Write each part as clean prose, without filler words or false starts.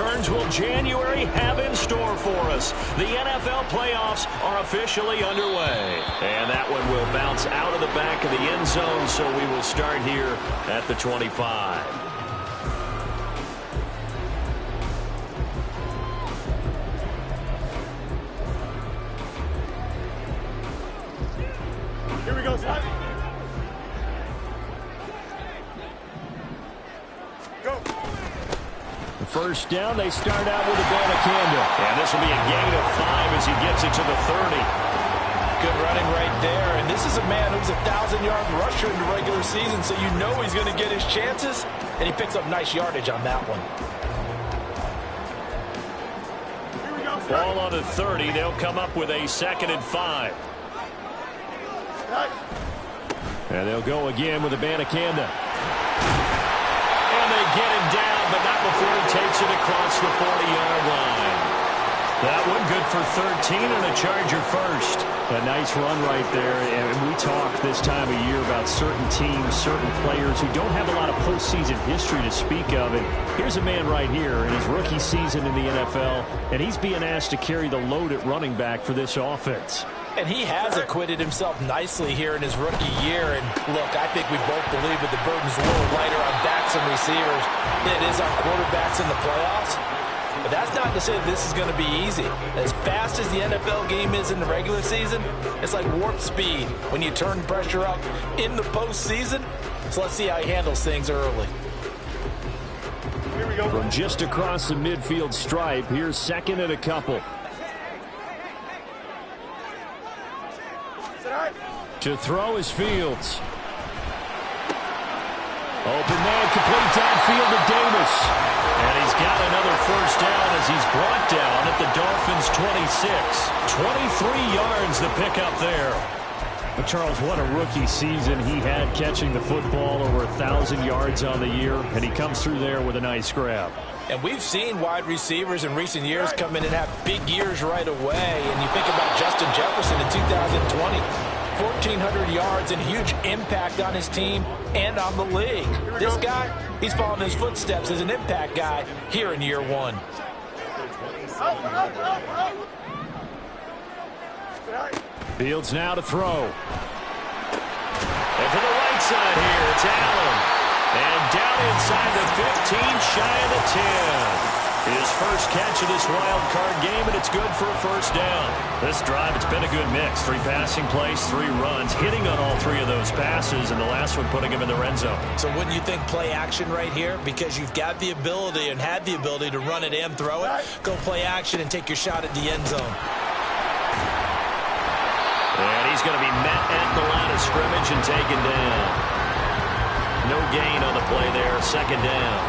returns will January have in store for us? The NFL playoffs are officially underway. And that one will bounce out of the back of the end zone, so we will start here at the 25. Here we go, Scott. Go. The first down, they start out with Abanikanda. And this will be a gain of 5 as he gets it to the 30. Good running right there. And this is a man who's a 1,000-yard rusher in the regular season, so you know he's going to get his chances. And he picks up nice yardage on that one. Here we go, Ball on the 30. They'll come up with a 2nd and 5. And they'll go again with Abanikanda. And they get him down, but not before he takes it across the 40-yard line. That one good for 13 and a Charger first. A nice run right there. And we talk this time of year about certain teams, certain players who don't have a lot of postseason history to speak of. And here's a man right here in his rookie season in the NFL, and he's being asked to carry the load at running back for this offense. And he has acquitted himself nicely here in his rookie year. And look, I think we both believe that the burden's a little lighter on backs and receivers than it is on quarterbacks in the playoffs. But that's not to say that this is going to be easy. As fast as the NFL game is in the regular season, it's like warp speed when you turn pressure up in the postseason. So let's see how he handles things early. Here we go. From just across the midfield stripe, here's 2nd and a couple. To throw is Fields. Open man, complete downfield to Davis. And he's got another first down as he's brought down at the Dolphins' 26. 23 yards the pickup there. But Charles, what a rookie season he had, catching the football over 1,000 yards on the year. And he comes through there with a nice grab. And we've seen wide receivers in recent years come in and have big years right away. And you think about Justin Jefferson in 2020. 1,400 yards and huge impact on his team and on the league. This guy, he's following his footsteps as an impact guy here in year one. Fields now to throw. And to the right side here, it's Allen. And down inside the 15, shy of the 10. His first catch of this wild card game, and it's good for a first down. This drive, it's been a good mix. 3 passing plays, 3 runs, hitting on all 3 of those passes, and the last one putting him in the red zone. So wouldn't you think play action right here? Because you've got the ability and had the ability to run it and throw it. Go play action and take your shot at the end zone. And he's going to be met at the line of scrimmage and taken down. No gain on the play there, 2nd down.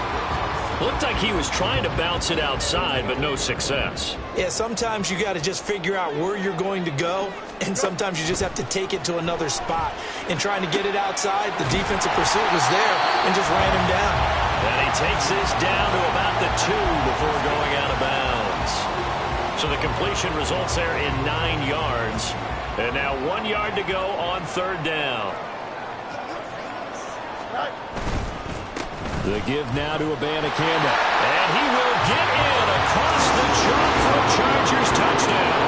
Looked like he was trying to bounce it outside, but no success. Yeah, sometimes you got to just figure out where you're going to go, and sometimes you just have to take it to another spot. In trying to get it outside, the defensive pursuit was there and just ran him down. And he takes this down to about the 2 before going out of bounds. So the completion results there in 9 yards. And now 1 yard to go on 3rd down. The give now to Abanikanda. And he will get in across the chalk for a Chargers touchdown.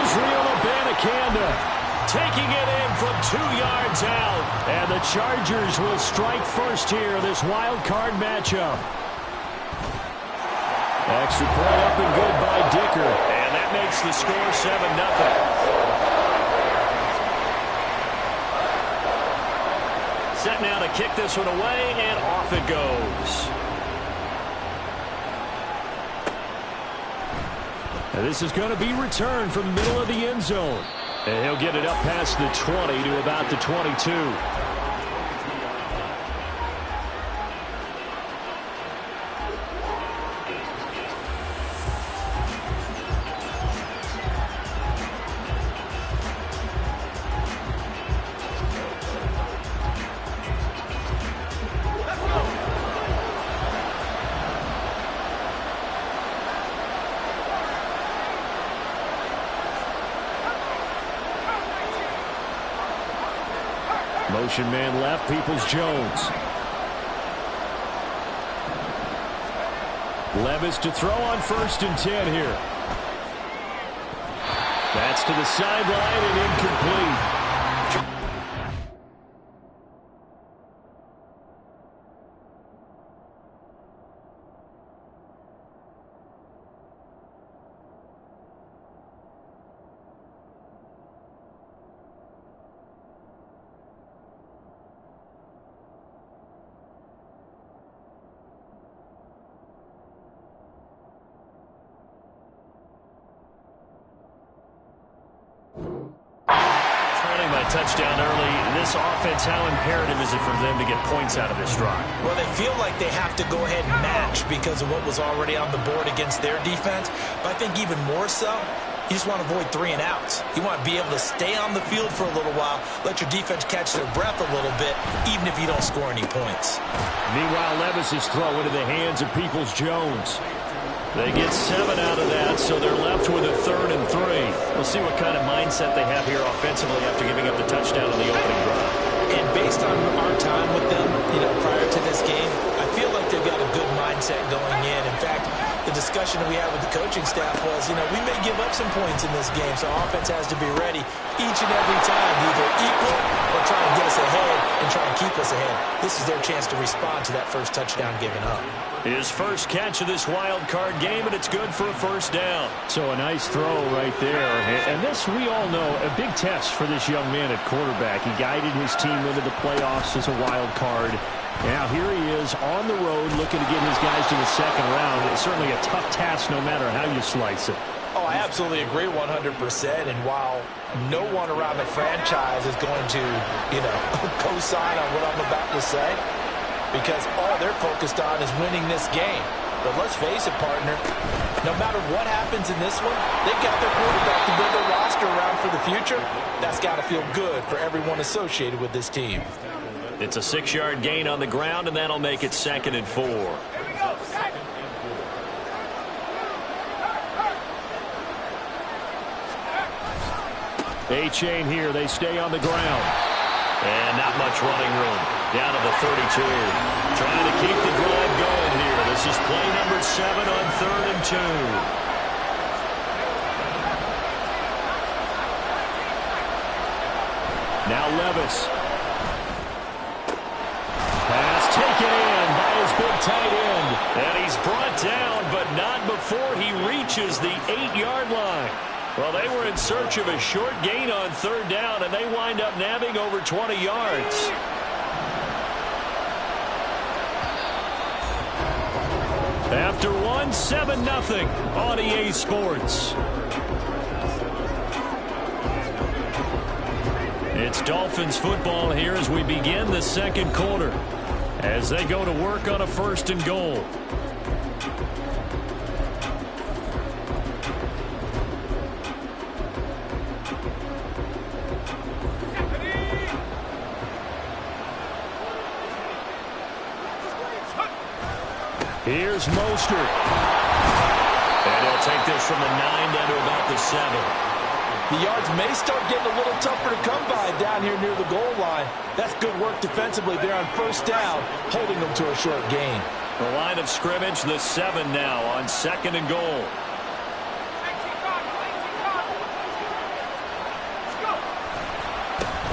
Israel Abanikanda taking it in from 2 yards out. And the Chargers will strike first here, this wild card matchup. Extra point up and good by Dicker. And that makes the score 7-0. Set now to kick this one away, and off it goes. And this is going to be returned from the middle of the end zone. And he'll get it up past the 20 to about the 22. Motion man left, Peoples-Jones. Levis to throw on 1st and 10 here. That's to the sideline and incomplete. Touchdown early. This offense, how imperative is it for them to get points out of this drive? Well, they feel like they have to go ahead and match because of what was already on the board against their defense. But I think even more so, you just want to avoid 3 and outs. You want to be able to stay on the field for a little while, let your defense catch their breath a little bit, even if you don't score any points. Meanwhile, Levis's throw into the hands of Peoples-Jones. They get 7 out of that, so they're left with a 3rd and 3. We'll see what kind of mindset they have here offensively after giving up the touchdown in the opening drive. And based on our time with them, prior to this game, I feel like they've got a good mindset going in. In fact, the discussion that we had with the coaching staff was, we may give up some points in this game, so offense has to be ready each and every time to either equal or try and get us ahead and try and keep us ahead. This is their chance to respond to that first touchdown given up. His first catch of this wild card game, and it's good for a 1st down. So a nice throw right there. And this, we all know, a big test for this young man at quarterback. He guided his team into the playoffs as a wild card. Now here he is on the road looking to get his guys to the 2nd round. It's certainly a tough task no matter how you slice it. Oh, I absolutely agree 100%. And while no one around the franchise is going to, co-sign on what I'm about to say, because all they're focused on is winning this game. But let's face it, partner, no matter what happens in this one, they've got their quarterback to build their roster around for the future. That's got to feel good for everyone associated with this team. It's a 6-yard gain on the ground, and that'll make it 2nd and 4. A-chain here. They stay on the ground. And not much running room. Down to the 32. Trying to keep the drive going here. This is play number 7 on 3rd and 2. Now Levis. Pass taken in by his big tight end. And he's brought down, but not before he reaches the 8-yard line. Well, they were in search of a short gain on 3rd down, and they wind up nabbing over 20 yards. After one, 7-0 on EA Sports. It's Dolphins football here as we begin the 2nd quarter, as they go to work on a 1st and goal. Here's Mostert. And he'll take this from the 9 down to about the 7. The yards may start getting a little tougher to come by down here near the goal line. That's good work defensively there on 1st down, holding them to a short gain. The line of scrimmage, the 7 now on 2nd and goal.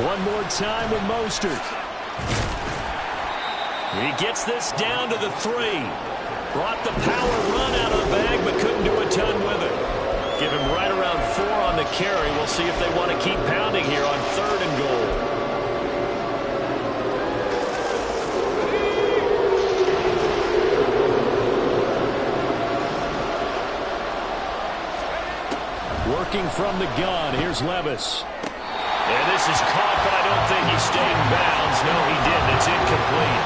One more time with Mostert. He gets this down to the 3. Brought the power run out of the bag, but couldn't do a ton with it. Give him right around 4 on the carry. We'll see if they want to keep pounding here on 3rd and goal. Working from the gun, here's Levis. And this is caught, but I don't think he stayed in bounds. No, he didn't. It's incomplete.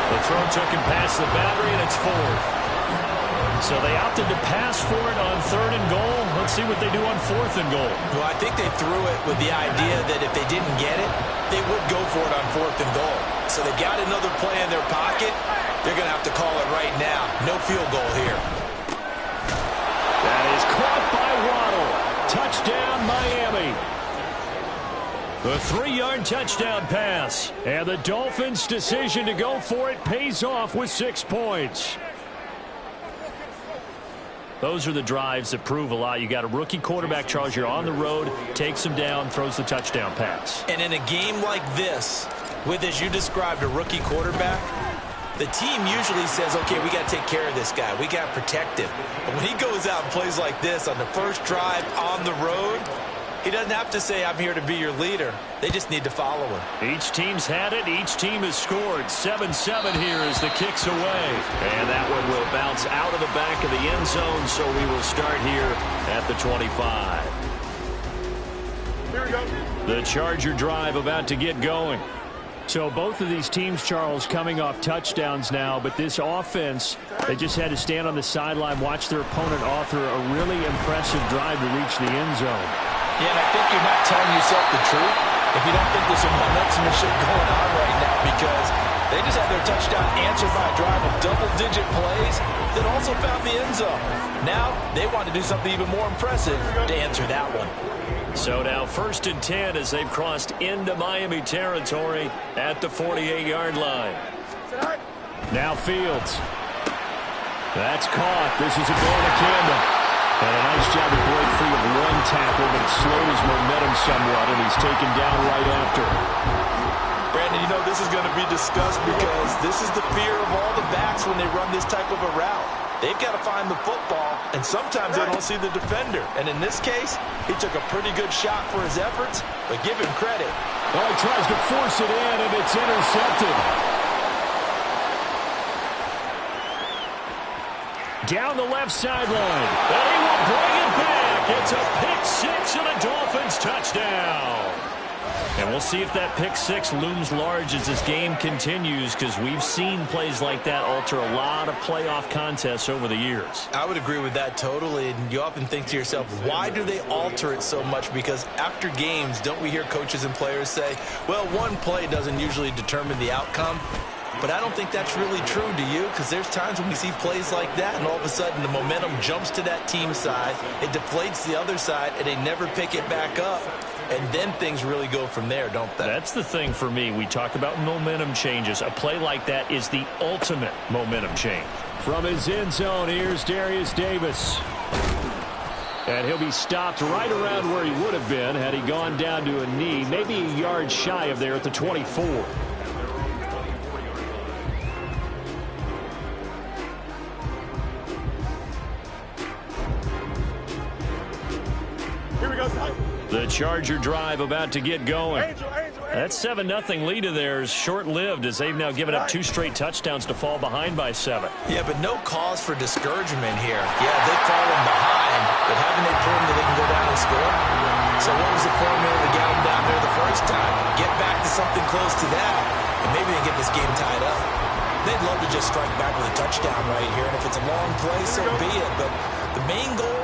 The throw took him past the boundary, and it's 4th. So they opted to pass for it on 3rd and goal. Let's see what they do on 4th and goal. Well, I think they threw it with the idea that if they didn't get it, they would go for it on 4th and goal. So they got another play in their pocket. They're going to have to call it right now. No field goal here. That is caught by Waddle. Touchdown, Miami. The 3-yard touchdown pass. And the Dolphins' decision to go for it pays off with 6 points. Those are the drives that prove a lot. You got a rookie quarterback, Charles. You're on the road, takes him down, throws the touchdown pass. And in a game like this, with, as you described, a rookie quarterback, the team usually says, okay, we got to take care of this guy. We got to protect him. But when he goes out and plays like this on the first drive on the road, he doesn't have to say, I'm here to be your leader. They just need to follow him. Each team's had it. Each team has scored. 7-7 here as the kick's away. And that one will bounce out of the back of the end zone, so we will start here at the 25. Here we go. The Charger drive about to get going. So both of these teams, Charles, coming off touchdowns now, but this offense, they just had to stand on the sideline, watch their opponent author a really impressive drive to reach the end zone. Yeah, and I think you're not telling yourself the truth if you don't think there's some momentum and shit going on right now, because they just had their touchdown answered by a drive of double-digit plays that also found the end zone. Now they want to do something even more impressive to answer that one. So now 1st and 10 as they've crossed into Miami territory at the 48-yard line. Now Fields. That's caught. This is a Abanikanda. And a nice job to break free of one tackle, but it slowed his momentum somewhat, and he's taken down right after. Brandon, you know this is going to be discussed because this is the fear of all the backs when they run this type of a route. They've got to find the football, and sometimes they don't see the defender. And in this case, he took a pretty good shot for his efforts, but give him credit. Well, he tries to force it in, and it's intercepted. Down the left sideline. And he will bring it back. It's a pick six and a Dolphins touchdown. And we'll see if that pick six looms large as this game continues, because we've seen plays like that alter a lot of playoff contests over the years. I would agree with that totally. And you often think to yourself, why do they alter it so much? Because after games, don't we hear coaches and players say, well, one play doesn't usually determine the outcome? But I don't think that's really true, do you? Because there's times when we see plays like that, and all of a sudden the momentum jumps to that team side, it deflates the other side, and they never pick it back up. And then things really go from there, don't they? That's the thing for me. We talk about momentum changes. A play like that is the ultimate momentum change. From his end zone, here's Darius Davis. And he'll be stopped right around where he would have been had he gone down to a knee, maybe a yard shy of there at the 24. The Charger drive about to get going. That 7-0 lead of theirs short-lived as they've now given up 2 straight touchdowns to fall behind by 7. Yeah, but no cause for discouragement here. Yeah, they've fallen behind, but haven't they proven that they can go down and score? So what was the formula to get them down there the first time? Get back to something close to that, and maybe they get this game tied up. They'd love to just strike back with a touchdown right here, and if it's a long play, so be it. But the main goal,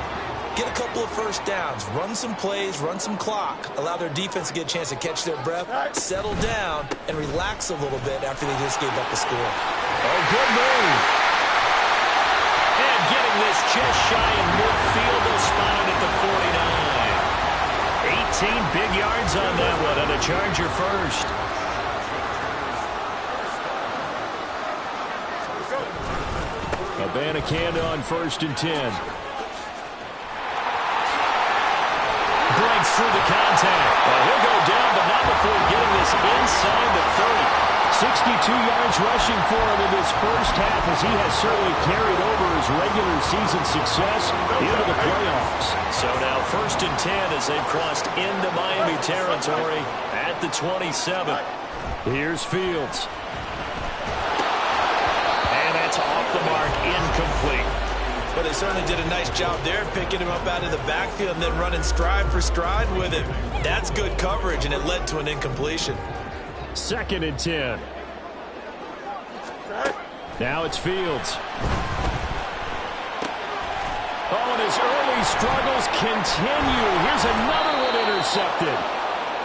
get a couple of first downs, run some plays, run some clock, allow their defense to get a chance to catch their breath, settle down, and relax a little bit after they just gave up the score. Oh, good move. And getting this just shy in midfield, they'll spot it at the 49. 18 big yards on that one, and a Charger first. Abanikanda on 1st and 10. Breaks through the contact. He'll go down, but not before getting this inside the 30. 62 yards rushing for him in this first half, as he has certainly carried over his regular season success into the playoffs. So now 1st and 10 as they've crossed into Miami territory at the 27. Here's Fields. And that's off the mark, incomplete. But they certainly did a nice job there, picking him up out of the backfield and then running stride for stride with him. That's good coverage, and it led to an incompletion. 2nd and 10. Now it's Fields. Oh, and his early struggles continue. Here's another one intercepted.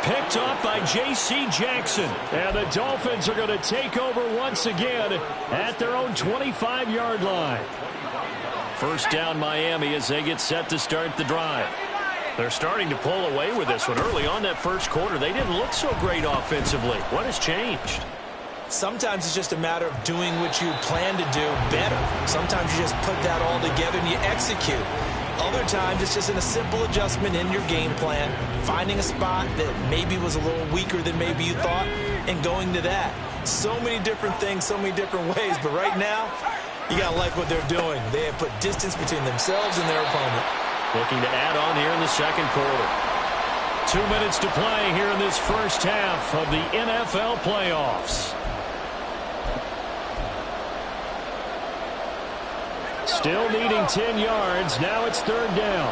Picked off by J.C. Jackson. And the Dolphins are going to take over once again at their own 25-yard line. First down Miami as they get set to start the drive. They're starting to pull away with this one. Early on that first quarter, they didn't look so great offensively. What has changed? Sometimes it's just a matter of doing what you plan to do better. Sometimes you just put that all together and you execute. Other times it's just in a simple adjustment in your game plan, finding a spot that maybe was a little weaker than maybe you thought, and going to that. So many different things, so many different ways, but right now, you got to like what they're doing. They have put distance between themselves and their opponent. Looking to add on here in the second quarter. 2 minutes to play here in this first half of the NFL playoffs. Still needing 10 yards. Now it's third down.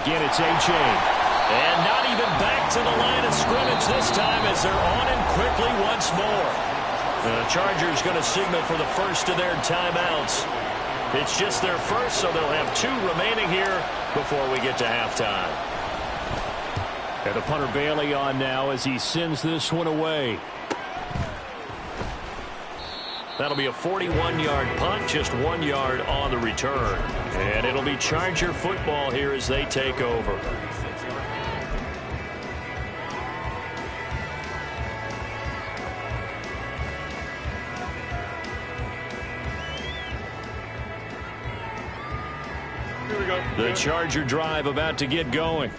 Again, it's A-Chain. And not even back to the line of scrimmage this time as they're on and quickly once more. The Chargers going to signal for the first of their timeouts. It's just their first, so they'll have 2 remaining here before we get to halftime. And the punter Bailey on now as he sends this one away. That'll be a 41-yard punt, just 1 yard on the return. And it'll be Charger football here as they take over. Here we go. The Charger drive about to get going.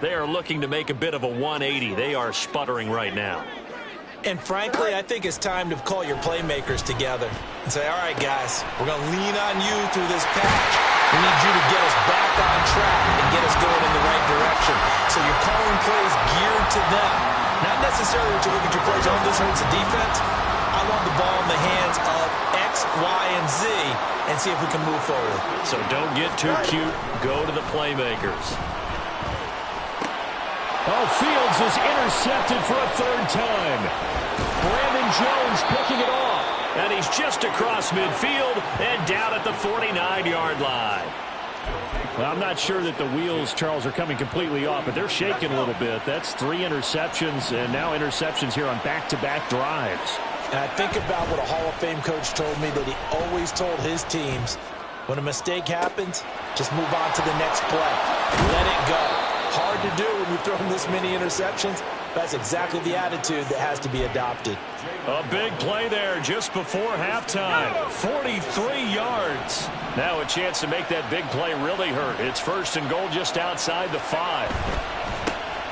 They are looking to make a bit of a 180. They are sputtering right now. And frankly, I think it's time to call your playmakers together and say, all right, guys, we're going to lean on you through this patch. We need you to get us back on track and get us going in the right direction. So you're calling plays geared to them. Not necessarily to look at your plays, oh, this hurts the defense. I want the ball in the hands of X, Y, and Z and see if we can move forward. So don't get too cute. Go to the playmakers. Oh, Fields is intercepted for a third time. Brandon Jones picking it off. And he's just across midfield and down at the 49-yard line. Well, I'm not sure that the wheels, Charles, are coming completely off, but they're shaking a little bit. That's 3 interceptions, and now interceptions here on back-to-back drives. And I think about what a Hall of Fame coach told me that he always told his teams, when a mistake happens, just move on to the next play. Let it go. Hard to do when you've thrown this many interceptions. That's exactly the attitude that has to be adopted. A big play there just before halftime. 43 yards. Now a chance to make that big play really hurt. It's first and goal just outside the 5.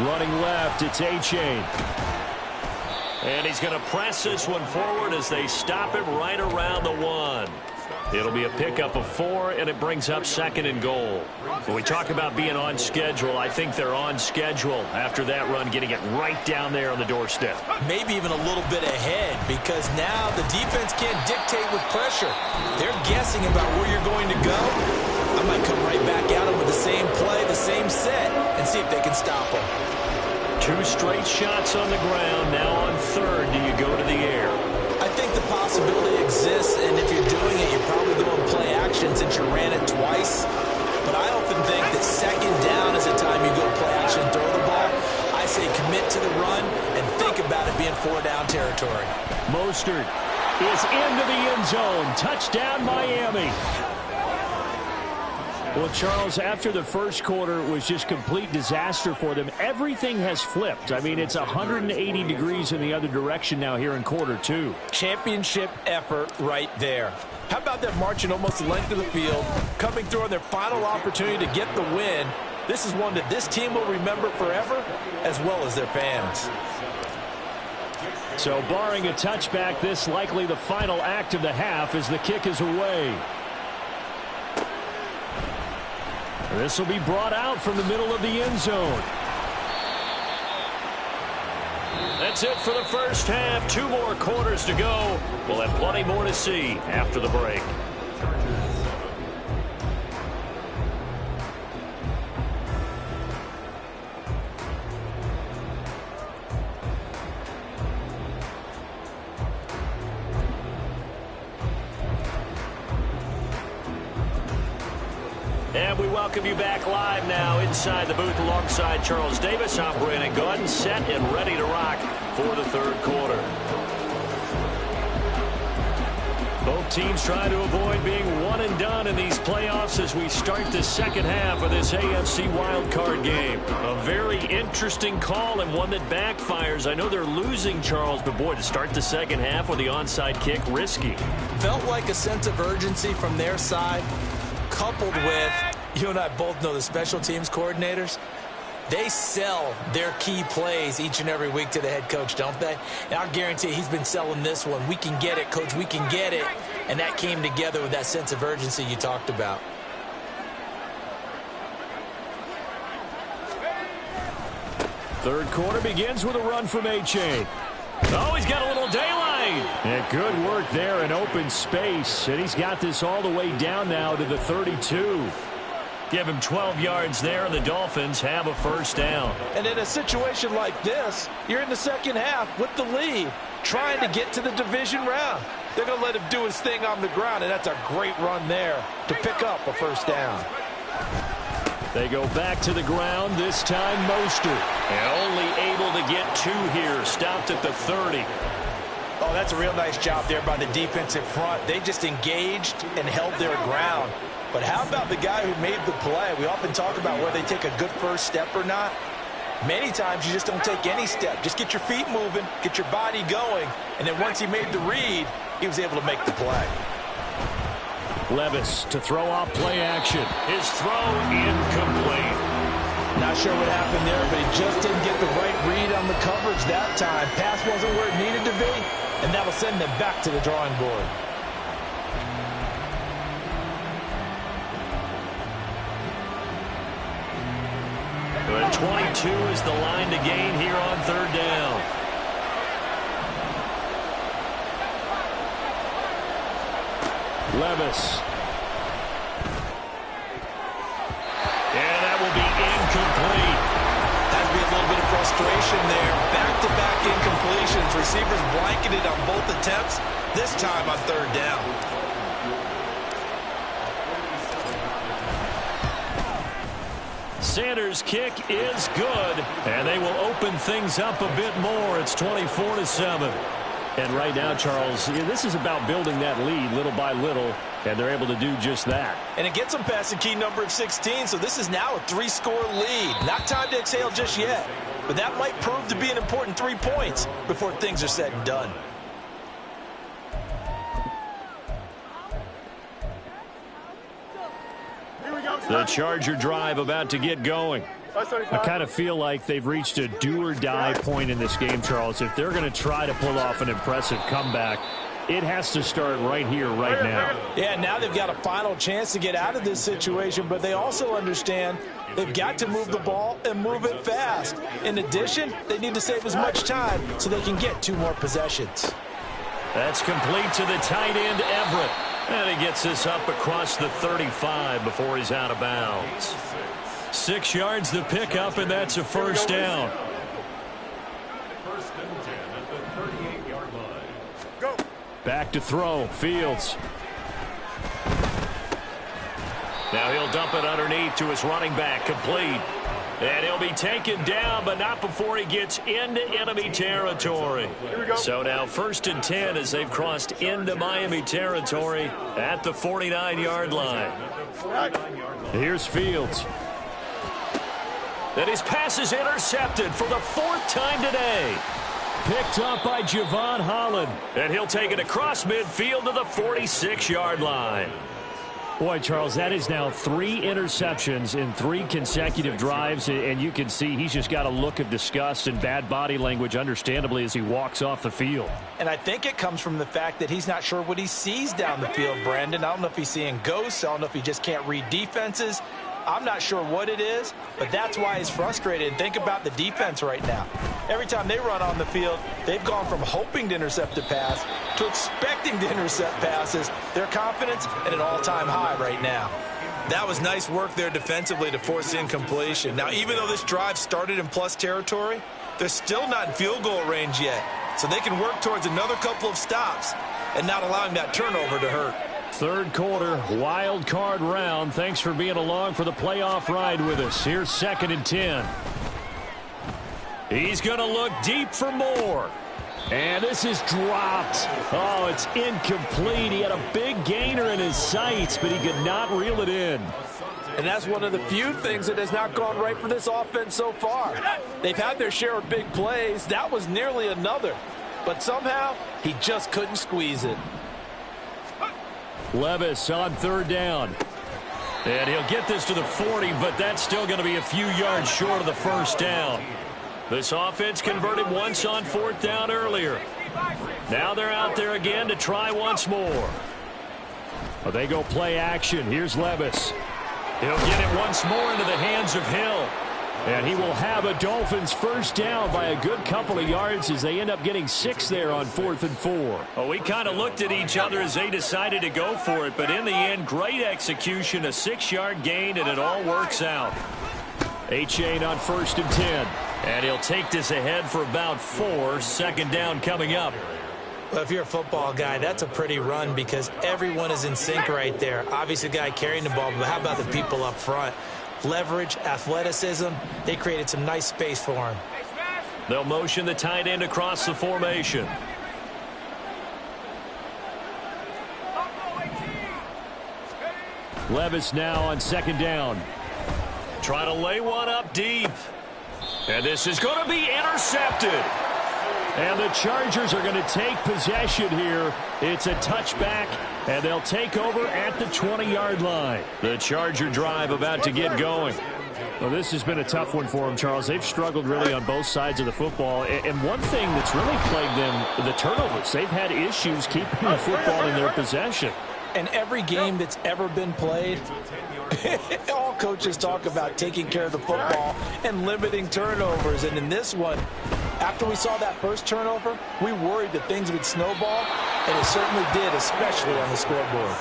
Running left, it's A-Chain. And he's going to press this one forward as they stop him right around the 1. It'll be a pickup of 4, and it brings up second and goal. When we talk about being on schedule, I think they're on schedule after that run, getting it right down there on the doorstep. Maybe even a little bit ahead, because now the defense can't dictate with pressure. They're guessing about where you're going to go. I might come right back at them with the same play, the same set, and see if they can stop them. 2 straight shots on the ground. Now on third, do you go to the air? I think the possibility exists, and if you're doing it, you're probably going play action since you ran it twice. But I often think that second down is the time you go play action and throw the ball. I say commit to the run and think about it being 4-down territory. Mostert is into the end zone. Touchdown, Miami. Well, Charles, after the first quarter was just complete disaster for them, everything has flipped. I mean, it's 180 degrees in the other direction now here in quarter 2. Championship effort right there. How about that marching almost the length of the field, coming through on their final opportunity to get the win? This is one that this team will remember forever, as well as their fans. So barring a touchback, this likely the final act of the half as the kick is away. This will be brought out from the middle of the end zone. That's it for the first half. 2 more quarters to go. We'll have plenty more to see after the break. And we welcome you back live now inside the booth alongside Charles Davis. I'm Brandon Gaudin, set and ready to rock for the third quarter. Both teams trying to avoid being one and done in these playoffs as we start the second half of this AFC wildcard game. A very interesting call and one that backfires. I know they're losing, Charles, but boy, to start the second half with the onside kick, risky. Felt like a sense of urgency from their side, coupled with, you and I both know the special teams coordinators, they sell their key plays each and every week to the head coach, don't they? And I'll guarantee he's been selling this one. We can get it, coach, we can get it. And that came together with that sense of urgency you talked about. Third quarter begins with a run from A-Chain. Oh, he's got a little daylight. And good work there in open space. And he's got this all the way down now to the 32. Give him 12 yards there, and the Dolphins have a first down. And in a situation like this, you're in the second half with the lead, trying to get to the division round. They're going to let him do his thing on the ground, and that's a great run there to pick up a first down. They go back to the ground, this time Mostert. And only able to get 2 here, stopped at the 30. Oh, that's a real nice job there by the defensive front. They just engaged and held their ground. But how about the guy who made the play? We often talk about whether they take a good first step or not. Many times you just don't take any step. Just get your feet moving, get your body going, and then once he made the read, he was able to make the play. Levis to throw off play action. His throw incomplete. Not sure what happened there, but he just didn't get the right read on the coverage that time. Pass wasn't where it needed to be, and that'll send them back to the drawing board. But 22 is the line to gain here on third down. Levis. And that will be incomplete. Has to be a little bit of frustration there. Back-to-back incompletions. Receivers blanketed on both attempts, this time on third down. Sanders' kick is good, and they will open things up a bit more. It's 24-7. And right now, Charles, this is about building that lead little by little, and they're able to do just that. And it gets them past the key number of 16, so this is now a 3-score lead. Not time to exhale just yet, but that might prove to be an important 3 points before things are said and done. The Charger drive about to get going. I kind of feel like they've reached a do-or-die point in this game, Charles. If they're going to try to pull off an impressive comeback, it has to start right here, right now. Yeah, now they've got a final chance to get out of this situation, but they also understand they've got to move the ball and move it fast. In addition, they need to save as much time so they can get 2 more possessions. That's complete to the tight end, Everett. And he gets this up across the 35 before he's out of bounds. 6 yards the pickup, and that's a first down. Back to throw, Fields. Now he'll dump it underneath to his running back, complete. And he'll be taken down, but not before he gets into enemy territory. So now 1st and 10 as they've crossed into Miami territory at the 49-yard line. Here's Fields. And his pass is intercepted for the 4th time today. Picked up by Javon Holland. And he'll take it across midfield to the 46-yard line. Boy, Charles, that is now 3 interceptions in 3 consecutive drives, and you can see he's just got a look of disgust and bad body language, understandably, as he walks off the field. And I think it comes from the fact that he's not sure what he sees down the field, Brandon. I don't know if he's seeing ghosts. I don't know if he just can't read defenses. I'm not sure what it is, but that's why he's frustrated. Think about the defense right now. Every time they run on the field, they've gone from hoping to intercept a pass to expecting to intercept passes. Their confidence at an all-time high right now. That was nice work there defensively to force incompletion. Now, even though this drive started in plus territory, they're still not in field goal range yet. So they can work towards another couple of stops and not allowing that turnover to hurt. Third quarter, wild card round. Thanks for being along for the playoff ride with us. Here's 2nd and 10. He's going to look deep for more. And this is dropped. Oh, it's incomplete. He had a big gainer in his sights, but he could not reel it in. And that's one of the few things that has not gone right for this offense so far. They've had their share of big plays. That was nearly another. But somehow, he just couldn't squeeze it. Levis on third down. And he'll get this to the 40, but that's still going to be a few yards short of the first down. This offense converted once on fourth down earlier. Now they're out there again to try once more. Well, they go play action. Here's Levis. He'll get it once more into the hands of Hill. And he will have a Dolphins first down by a good couple of yards as they end up getting 6 there on 4th and 4. Well, we kind of looked at each other as they decided to go for it, but in the end, great execution, a 6-yard gain, and it all works out. Achane on 1st and 10. And he'll take this ahead for about 4. Second down coming up. Well, if you're a football guy, that's a pretty run because everyone is in sync right there. Obviously, the guy carrying the ball, but how about the people up front? Leverage, athleticism, they created some nice space for him. They'll motion the tight end across the formation. Levis now on 2nd down. Try to lay one up deep. And this is going to be intercepted. And the Chargers are going to take possession here. It's a touchback, and they'll take over at the 20-yard line. The Charger drive about to get going. Well, this has been a tough one for them, Charles. They've struggled really on both sides of the football. And one thing that's really plagued them, the turnovers. They've had issues keeping the football in their possession. And every game that's ever been played, all coaches talk about taking care of the football and limiting turnovers. And in this one, after we saw that first turnover, we worried that things would snowball, and it certainly did, especially on the scoreboard.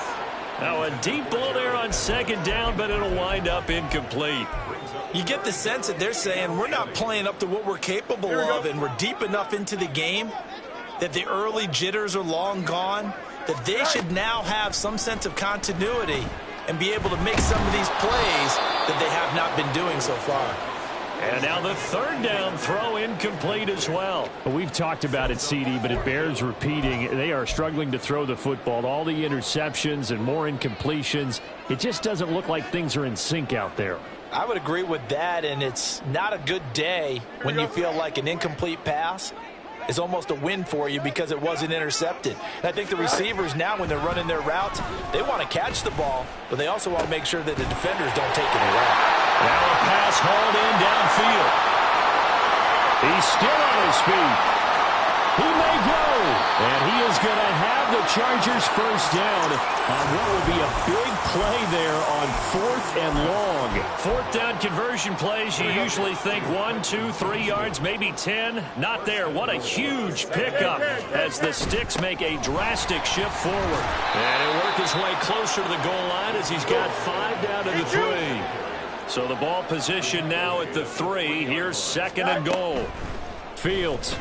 Now a deep ball there on 2nd down, but it'll wind up incomplete. You get the sense that they're saying we're not playing up to what we're capable of, and we're deep enough into the game that the early jitters are long gone, that they should now have some sense of continuity and be able to make some of these plays that they have not been doing so far. And now the 3rd down throw incomplete as well. We've talked about it, CD, but it bears repeating. They are struggling to throw the football. All the interceptions and more incompletions. It just doesn't look like things are in sync out there. I would agree with that, and it's not a good day when you feel like an incomplete pass is almost a win for you because it wasn't intercepted. And I think the receivers now, when they're running their routes, they want to catch the ball, but they also want to make sure that the defenders don't take it away. Now a pass hauled in downfield. He's still on his feet. He may go. And he is going to have the Chargers first down on what will be a big play there on 4th and long. 4th down conversion plays, you usually think 1, 2, 3 yards, maybe 10. Not there. What a huge pickup as the Sticks make a drastic shift forward. And he'll work his way closer to the goal line as he's got 5 down to the 3. So the ball position now at the 3. Here's 2nd and goal. Fields.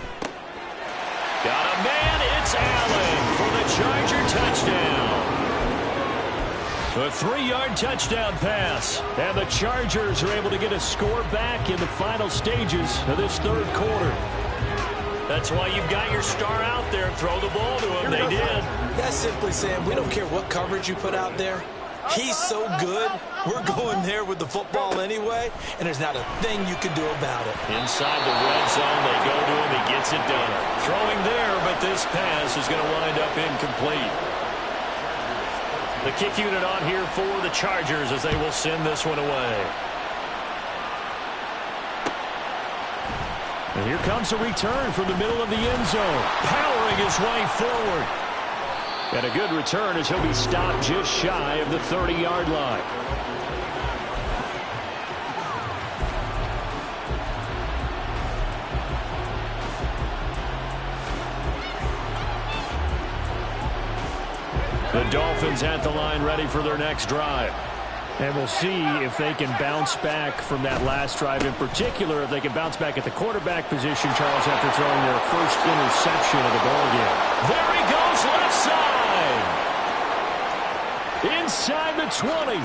Got a man. It's Allen for the Charger touchdown. A 3-yard touchdown pass. And the Chargers are able to get a score back in the final stages of this 3rd quarter. That's why you've got your star out there. Throw the ball to him. They did. That's simply saying we don't care what coverage you put out there. He's so good, we're going there with the football anyway, and there's not a thing you can do about it. Inside the red zone, they go to him. He gets it done. Throwing there, but this pass is going to wind up incomplete. The kick unit on here for the Chargers as they will send this one away. And here comes a return from the middle of the end zone, powering his way forward. And a good return as he'll be stopped just shy of the 30-yard line. The Dolphins at the line ready for their next drive. And we'll see if they can bounce back from that last drive. In particular, if they can bounce back at the quarterback position, Charles, after throwing their first interception of the ballgame. There he goes, left side. Inside the 20. And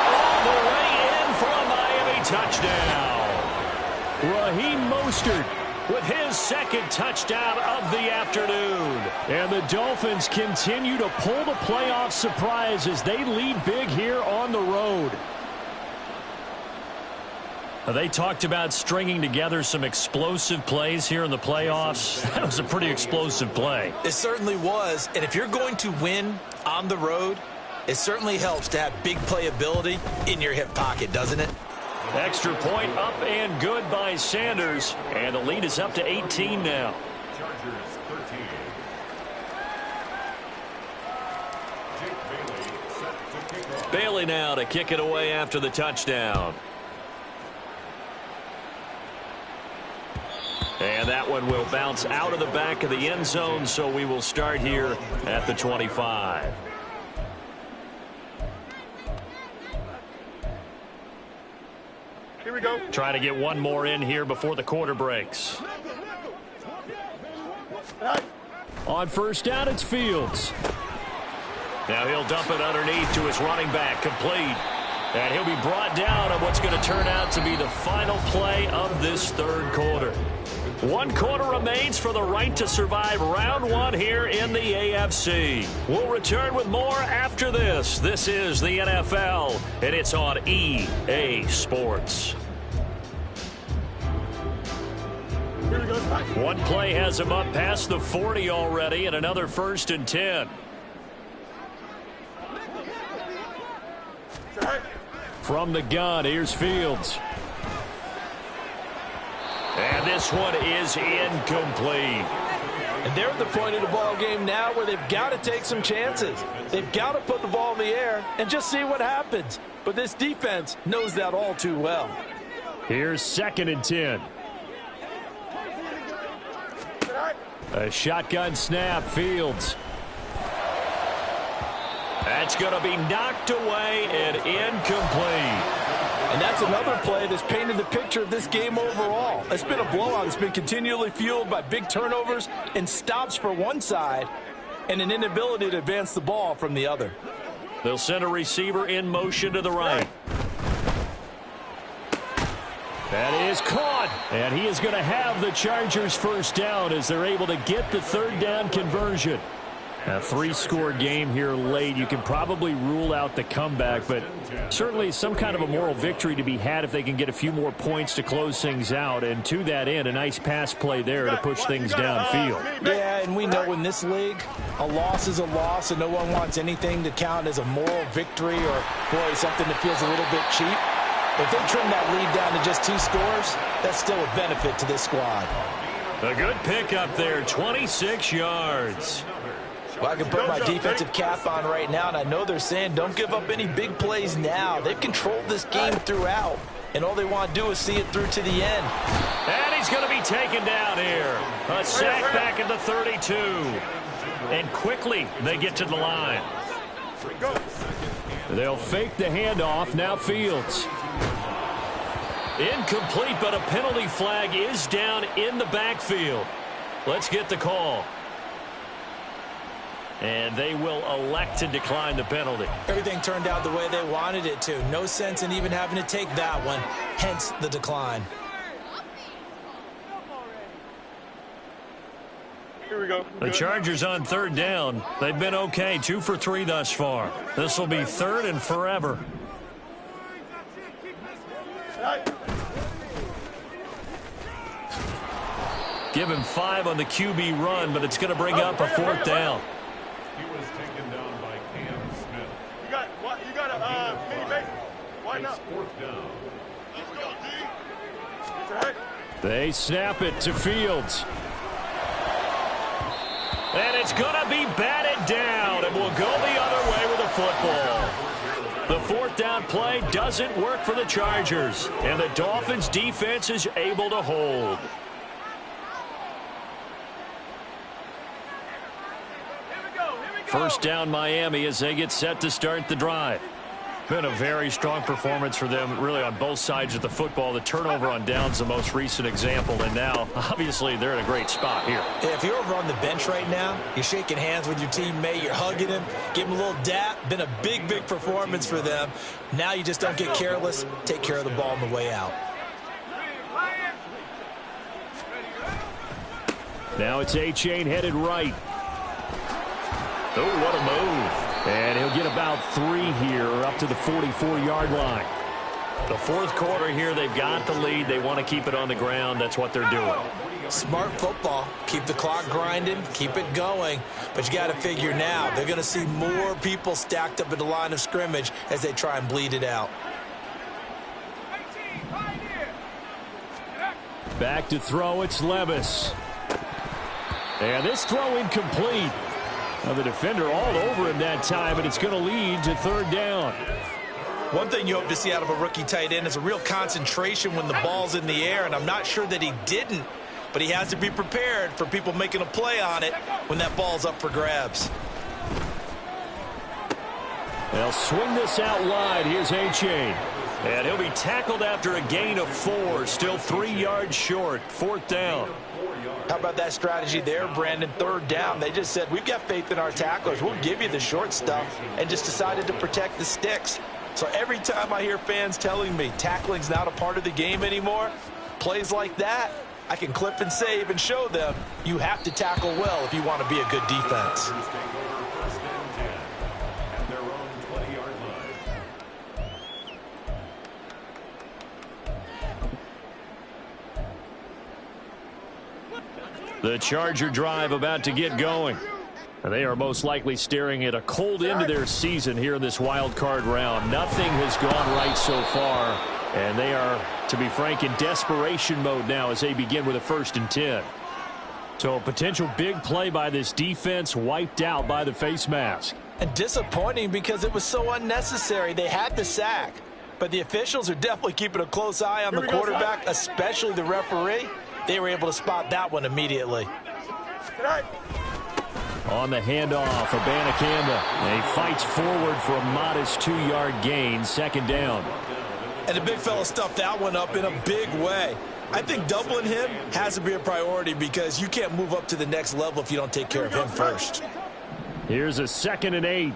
all the way in for a Miami touchdown. Raheem Mostert with his second touchdown of the afternoon. And the Dolphins continue to pull the playoff surprise as they lead big here on the road. They talked about stringing together some explosive plays here in the playoffs. That was a pretty explosive play. It certainly was. And if you're going to win on the road, it certainly helps to have big playability in your hip pocket, doesn't it? Extra point up and good by Sanders. And the lead is up to 18 now. Chargers 13. Jake Bailey set to kick off. Bailey now to kick it away after the touchdown. And that one will bounce out of the back of the end zone, so we will start here at the 25. Here we go. Trying to get one more in here before the quarter breaks. On first down, it's Fields. Now he'll dump it underneath to his running back, complete. And he'll be brought down on what's going to turn out to be the final play of this third quarter. 1 quarter remains for the right to survive round one here in the AFC. We'll return with more after this. This is the NFL, and it's on EA Sports. Here we go. One play has him up past the 40 already, and another 1st and 10. From the gun, here's Fields. And this one is incomplete. And they're at the point of the ball game now where they've got to take some chances. They've got to put the ball in the air and just see what happens. But this defense knows that all too well. Here's 2nd and 10. A shotgun snap, Fields. That's going to be knocked away and incomplete. And that's another play that's painted the picture of this game overall. It's been a blowout. It's been continually fueled by big turnovers and stops for one side and an inability to advance the ball from the other. They'll send a receiver in motion to the right. That is caught. And he is going to have the Chargers first down as they're able to get the third down conversion. A 3-score game here late. You can probably rule out the comeback, but certainly some kind of a moral victory to be had if they can get a few more points to close things out. And to that end, a nice pass play there to push things downfield. Yeah, and we know in this league, a loss is a loss, and no one wants anything to count as a moral victory or, boy, something that feels a little bit cheap. If they trim that lead down to just 2 scores, that's still a benefit to this squad. A good pickup there, 26 yards. Well, I can put my defensive cap on right now, and I know they're saying don't give up any big plays now. They've controlled this game throughout, and all they want to do is see it through to the end. And he's going to be taken down here. A sack back at the 32. And quickly they get to the line. They'll fake the handoff. Now Fields. Incomplete, but a penalty flag is down in the backfield. Let's get the call. And they will elect to decline the penalty. Everything turned out the way they wanted it to. No sense in even having to take that one, hence the decline. Here we go. The Chargers on third down. They've been okay, 2 for 3 thus far. This will be 3rd and forever. Give him 5 on the QB run, but it's going to bring up a 4th down. He was taken down by Cam Smith. You got a mini base. Why not? 4th down. Let's go, D. They snap it to Fields. And it's going to be batted down, and we'll go the other way with the football. The 4th down play doesn't work for the Chargers, and the Dolphins' defense is able to hold. First down Miami as they get set to start the drive. Been a very strong performance for them, really, on both sides of the football. The turnover on downs the most recent example, and now, obviously, they're in a great spot here. If you're over on the bench right now, you're shaking hands with your teammate, you're hugging him, give him a little dap. Been a big, big performance for them. Now you just don't get careless. Take care of the ball on the way out. Now it's A-Chain headed right. Oh, what a move. And he'll get about 3 here up to the 44-yard line. The fourth quarter here, they've got the lead. They want to keep it on the ground. That's what they're doing. Smart football. Keep the clock grinding, keep it going. But you got to figure now, they're going to see more people stacked up at the line of scrimmage as they try and bleed it out. Back to throw, it's Levis. And this throw incomplete. Now the defender all over him that time, and it's going to lead to 3rd down. One thing you hope to see out of a rookie tight end is a real concentration when the ball's in the air, and I'm not sure that he didn't, but he has to be prepared for people making a play on it when that ball's up for grabs. They'll swing this out wide. Here's A-Chain. And he'll be tackled after a gain of 4, still 3 yards short, 4th down. How about that strategy there, Brandon? 3rd down. They just said, we've got faith in our tacklers. We'll give you the short stuff, and just decided to protect the sticks. So every time I hear fans telling me tackling's not a part of the game anymore, plays like that, I can clip and save and show them you have to tackle well if you want to be a good defense. The Charger drive about to get going. And they are most likely staring at a cold end to their season here in this wild card round. Nothing has gone right so far. And they are, to be frank, in desperation mode now as they begin with a 1st and 10. So a potential big play by this defense wiped out by the face mask. And disappointing because it was so unnecessary. They had the sack. But the officials are definitely keeping a close eye on the quarterback, especially the referee. They were able to spot that one immediately. On the handoff, Abanikanda. And he fights forward for a modest 2-yard gain, 2nd down. And the big fella stuffed that one up in a big way. I think doubling him has to be a priority because you can't move up to the next level if you don't take care of him first. Here's a 2nd and 8.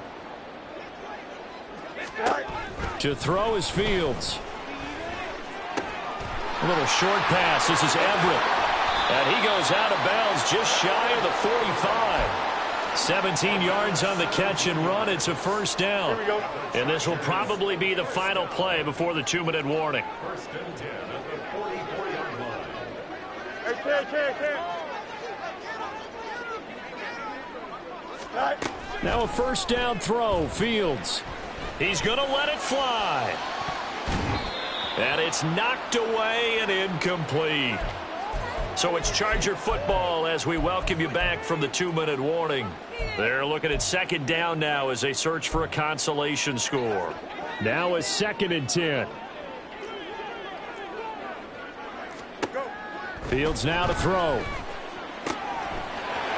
To throw is Fields. A little short pass. This is Everett. And he goes out of bounds just shy of the 45. 17 yards on the catch and run. It's a 1st down. And this will probably be the final play before the 2-minute warning. Now a 1st down throw. Fields. He's going to let it fly. And it's knocked away and incomplete. So it's Charger football as we welcome you back from the 2-minute warning. They're looking at 2nd down now as they search for a consolation score. Now a 2nd and 10. Fields now to throw.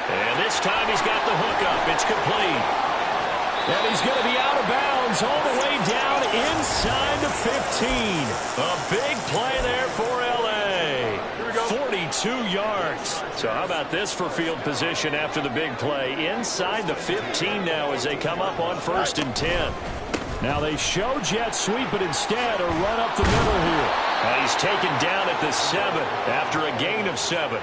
And this time he's got the hook up. It's complete. And he's going to be out of bounds all the way down inside the 15. A big play there for L.A. 42 yards. So how about this for field position after the big play? Inside the 15 now as they come up on 1st and 10. Now they show jet sweep, but instead a run up the middle here. He's taken down at the 7 after a gain of 7.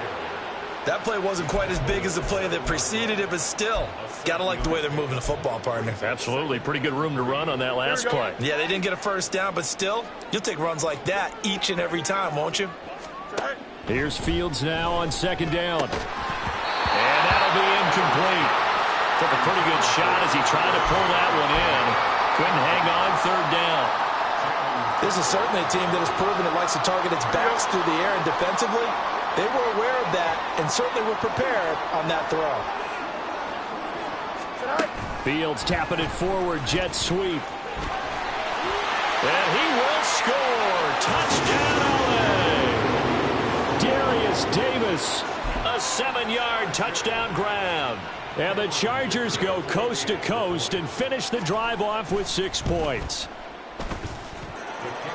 That play wasn't quite as big as the play that preceded it, but still, gotta like the way they're moving the football, partner. Absolutely. Pretty good room to run on that last play. Yeah, they didn't get a 1st down, but still, you'll take runs like that each and every time, won't you? Here's Fields now on 2nd down. And that'll be incomplete. Took a pretty good shot as he tried to pull that one in. Couldn't hang on 3rd down. This is certainly a team that has proven it likes to target its backs through the air and defensively. They were aware of that and certainly were prepared on that throw. Fields tapping it forward, jet sweep. And he will score. Touchdown, LA. Darius Davis. A 7-yard touchdown grab. And the Chargers go coast to coast and finish the drive off with 6 points.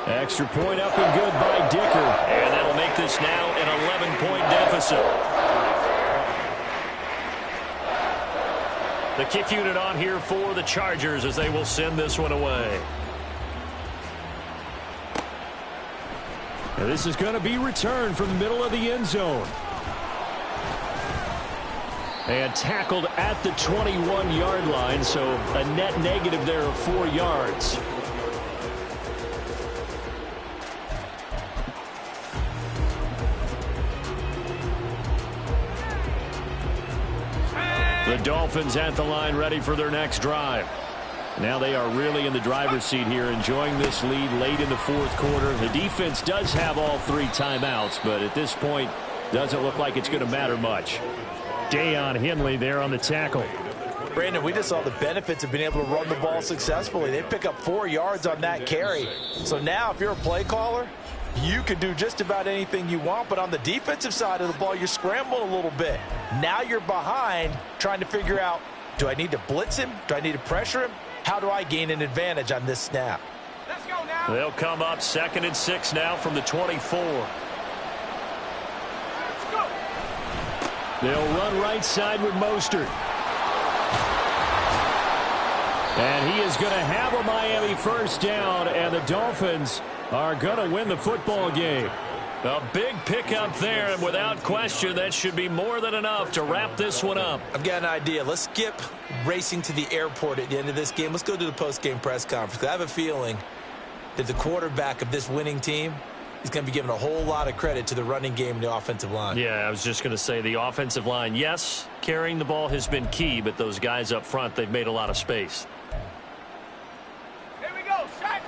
Extra point up and good by Dicker. And that'll make this now an 11-point deficit. The kick unit on here for the Chargers as they will send this one away. And this is going to be returned from the middle of the end zone. And tackled at the 21-yard line, so a net negative there of 4 yards. The Dolphins at the line, ready for their next drive. Now they are really in the driver's seat here, enjoying this lead late in the fourth quarter. The defense does have all 3 timeouts, but at this point, doesn't look like it's going to matter much. Deion Henley there on the tackle. Brandon, we just saw the benefits of being able to run the ball successfully. They pick up 4 yards on that carry. So now if you're a play caller, you can do just about anything you want, but on the defensive side of the ball, you're scrambling a little bit. Now you're behind trying to figure out, do I need to blitz him? Do I need to pressure him? How do I gain an advantage on this snap? Let's go now. They'll come up 2nd and 6 now from the 24. Let's go. They'll run right side with Mostert. And he is going to have a Miami first down, and the Dolphins are going to win the football game. A big pickup there, and without question, that should be more than enough to wrap this one up. I've got an idea. Let's skip racing to the airport at the end of this game. Let's go to the post-game press conference. I have a feeling that the quarterback of this winning team is going to be given a whole lot of credit to the running game and the offensive line. Yeah, I was just going to say the offensive line, yes, carrying the ball has been key, but those guys up front, they've made a lot of space. Here we go, shot.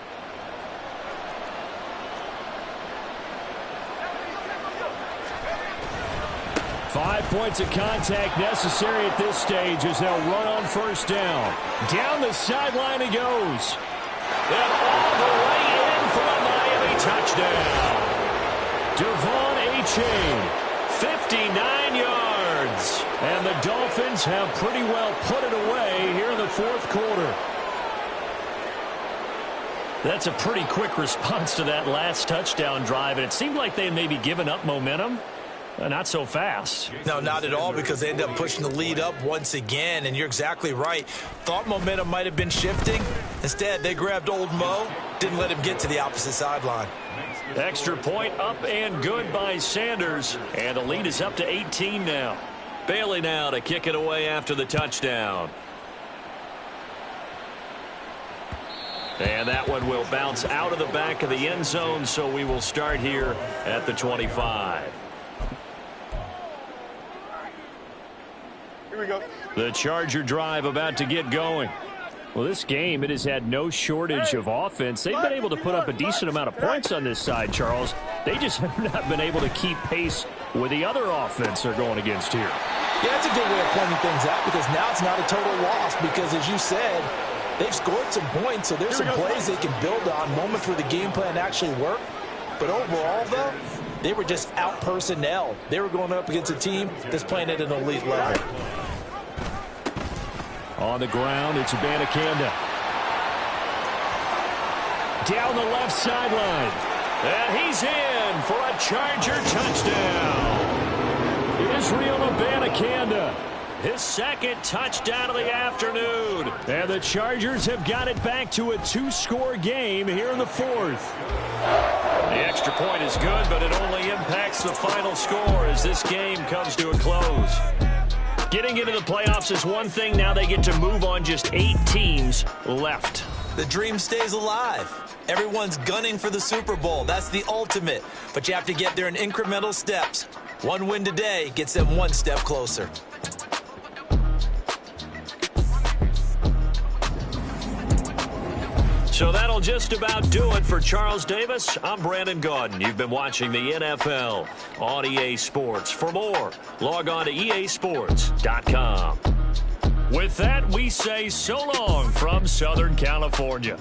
5 points of contact necessary at this stage as they'll run on first down. Down the sideline he goes. And all the way in for a Miami touchdown. Devon Achane, 59 yards. And the Dolphins have pretty well put it away here in the fourth quarter. That's a pretty quick response to that last touchdown drive, and it seemed like they had maybe given up momentum. Not so fast. No, not at all, because they end up pushing the lead up once again, and you're exactly right. Thought momentum might have been shifting. Instead, they grabbed old Mo, didn't let him get to the opposite sideline. Extra point up and good by Sanders, and the lead is up to 18 now. Bailey now to kick it away after the touchdown. And that one will bounce out of the back of the end zone, so we will start here at the 25. Here we go. The Charger drive about to get going. Well, this game, it has had no shortage of offense. They've been able to put up a decent amount of points on this side, Charles. They just have not been able to keep pace with the other offense they're going against here. Yeah, that's a good way of pointing things out, because now it's not a total loss, because as you said, they've scored some points, so there's some plays they can build on, moments where the game plan actually worked. But overall, though, they were just out-personnel. They were going up against a team that's playing at an elite level. On the ground, it's Abanikanda. Down the left sideline. And he's in for a Charger touchdown. Israel Abanikanda, his second touchdown of the afternoon. And the Chargers have got it back to a 2-score game here in the fourth. The extra point is good, but it only impacts the final score as this game comes to a close. Getting into the playoffs is one thing. Now they get to move on. Just 8 teams left. The dream stays alive. Everyone's gunning for the Super Bowl. That's the ultimate. But you have to get there in incremental steps. One win today gets them one step closer. So that'll just about do it for Charles Davis. I'm Brandon Gaudin. You've been watching the NFL on EA Sports. For more, log on to easports.com. With that, we say so long from Southern California.